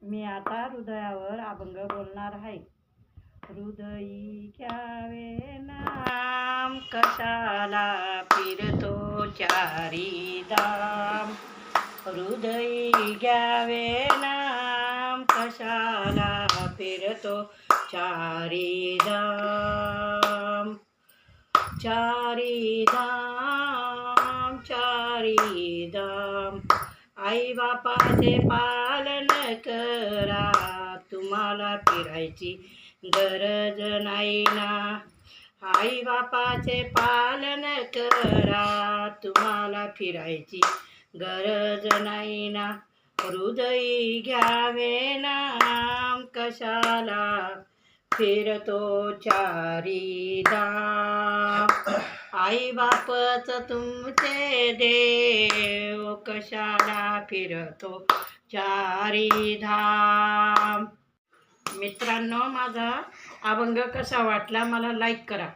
मी आता हृदयावर अभंग बोलणार आहे. हृदयी घ्यावे नाम, कशाला फिरतो चारी धाम. हृदयी घ्यावे नाम, कशाला फिरतो चारी धाम. चारी धाम, चारी धाम. आई बापाचे पालन करा, तुम्हाला फिरायची गरज नाही ना. आई बापाचे पालन करा, तुम्हाला फिरायची गरज नाही ना. हृदयी घ्यावे नाम, कशाला फिरतो चारी धाम. आई बापच तुमचे देव, कशाला फिरतो चारी धाम. मित्रांनो, माझा अभंग कसा वाटला मला लाईक करा.